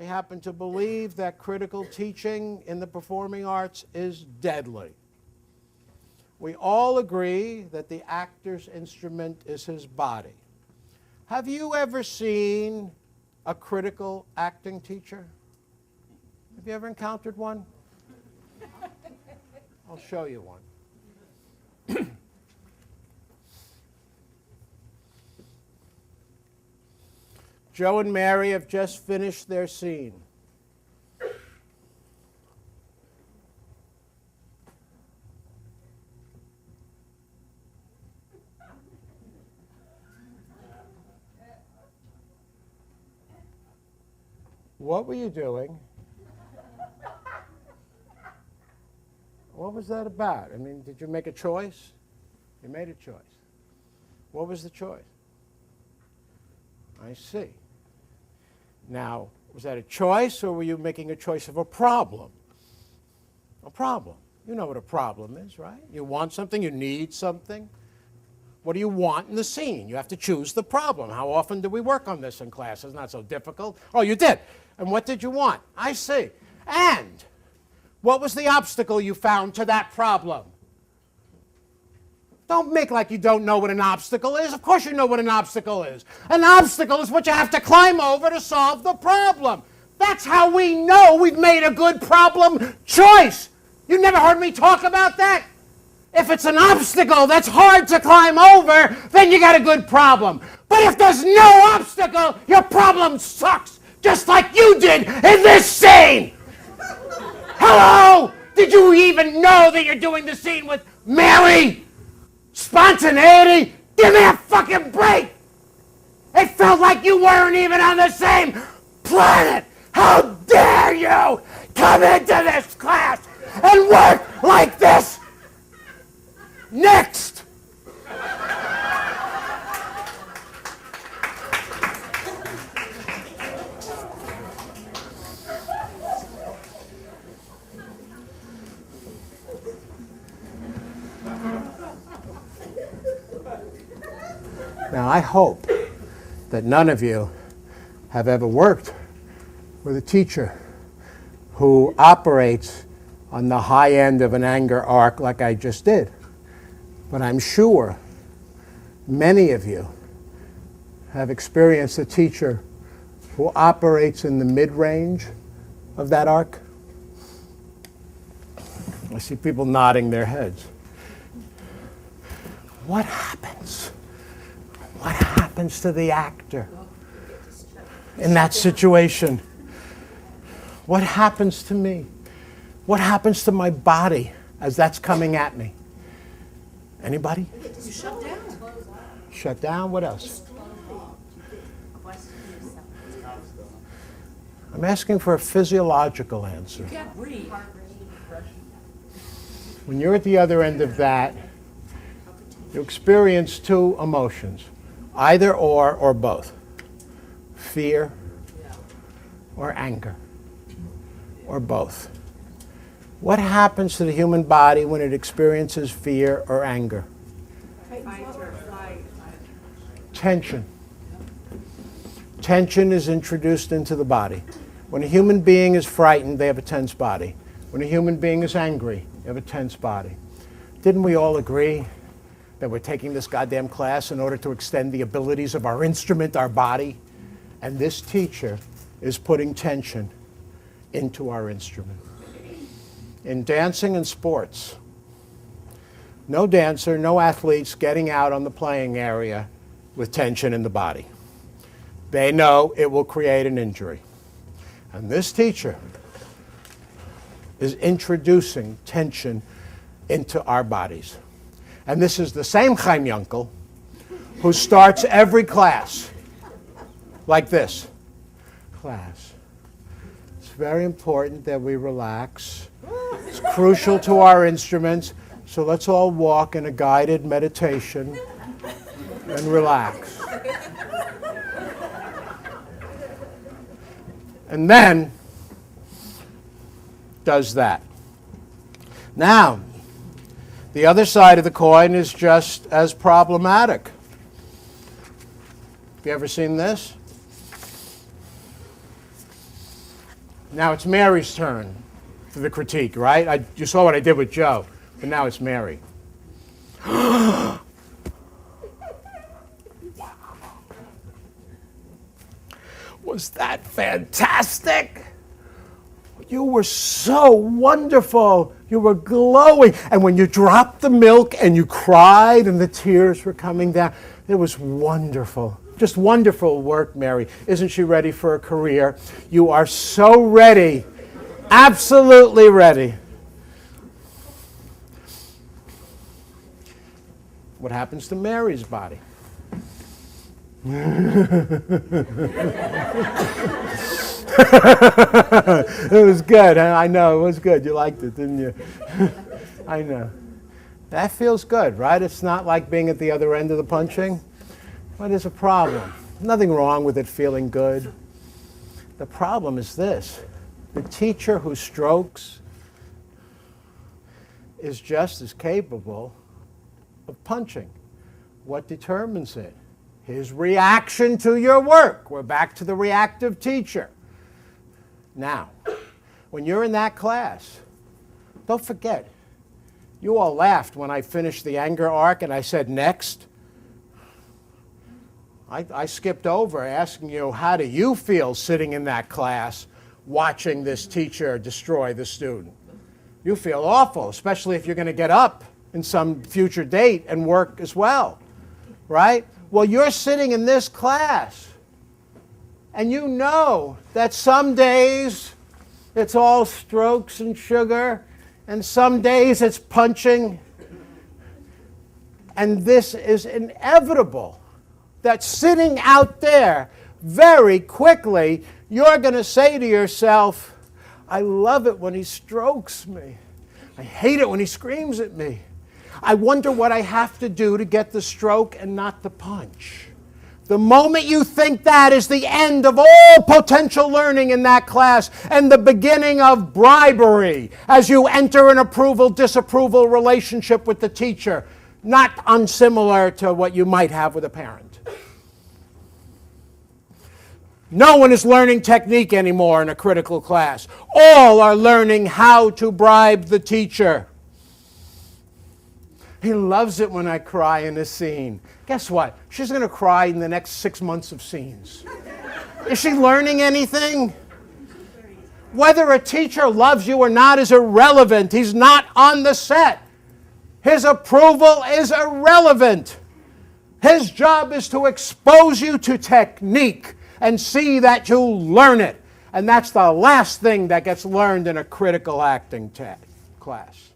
I happen to believe that critical teaching in the performing arts is deadly. We all agree that the actor's instrument is his body. Have you ever seen a critical acting teacher? Have you ever encountered one? I'll show you one. Joe and Mary have just finished their scene. What were you doing? What was that about? I mean, did you make a choice? You made a choice. What was the choice? I see. Now, was that a choice, or were you making a choice of a problem? A problem. You know what a problem is, right? You want something, you need something. What do you want in the scene? You have to choose the problem. How often do we work on this in class? It's not so difficult. Oh, you did. And what did you want? I see. And what was the obstacle you found to that problem? Don't make like you don't know what an obstacle is. Of course you know what an obstacle is. An obstacle is what you have to climb over to solve the problem. That's how we know we've made a good problem choice. You never heard me talk about that? If it's an obstacle that's hard to climb over, then you got a good problem. But if there's no obstacle, your problem sucks, just like you did in this scene. Hello? Did you even know that you're doing the scene with Mary? Spontaneity? Give me a fucking break! It felt like you weren't even on the same planet! How dare you come into this class and work like this? Next! Now, I hope that none of you have ever worked with a teacher who operates on the high end of an anger arc like I just did. But I'm sure many of you have experienced a teacher who operates in the mid-range of that arc. I see people nodding their heads. What happens? What happens to the actor in that situation? What happens to me? What happens to my body as that's coming at me? Anybody? You shut down. Shut down? What else? I'm asking for a physiological answer. You can't breathe. When you're at the other end of that, you experience two emotions, either or both. Fear or anger, or both. What happens to the human body when it experiences fear or anger? Tension. Tension is introduced into the body. When a human being is frightened, they have a tense body. When a human being is angry, they have a tense body. Didn't we all agree that we're taking this goddamn class in order to extend the abilities of our instrument, our body? And this teacher is putting tension into our instrument. In dancing and sports, no dancer, no athletes getting out on the playing area with tension in the body. They know it will create an injury. And this teacher is introducing tension into our bodies. And this is the same Chaim Yankel who starts every class like this. Class, it's very important that we relax. It's crucial to our instruments, so let's all walk in a guided meditation and relax. And then does that. Now, the other side of the coin is just as problematic. Have you ever seen this? Now it's Mary's turn for the critique, right? You saw what I did with Joe, but now it's Mary. Was that fantastic? You were so wonderful. You were glowing. And when you dropped the milk and you cried and the tears were coming down, it was wonderful. Just wonderful work, Mary. Isn't she ready for a career? You are so ready. Absolutely ready. What happens to Mary's body? It was good. I know, it was good. You liked it, didn't you? I know. That feels good, right? It's not like being at the other end of the punching. But there's a problem. Nothing wrong with it feeling good. The problem is this. The teacher who strokes is just as capable of punching. What determines it? His reaction to your work. We're back to the reactive teacher. Now, when you're in that class, don't forget, you all laughed when I finished the anger arc and I said next. I skipped over asking you, how do you feel sitting in that class watching this teacher destroy the student? You feel awful, especially if you're going to get up in some future date and work as well, right? Well, you're sitting in this class, and you know that some days it's all strokes and sugar, and some days it's punching, and this is inevitable. That sitting out there, very quickly, you're going to say to yourself, I love it when he strokes me. I hate it when he screams at me. I wonder what I have to do to get the stroke and not the punch. The moment you think that is the end of all potential learning in that class and the beginning of bribery as you enter an approval-disapproval relationship with the teacher, not unsimilar to what you might have with a parent. No one is learning technique anymore in a critical class. All are learning how to bribe the teacher. He loves it when I cry in a scene. Guess what? She's going to cry in the next 6 months of scenes. Is she learning anything? Whether a teacher loves you or not is irrelevant. He's not on the set. His approval is irrelevant. His job is to expose you to technique and see that you learn it. And that's the last thing that gets learned in a critical acting class.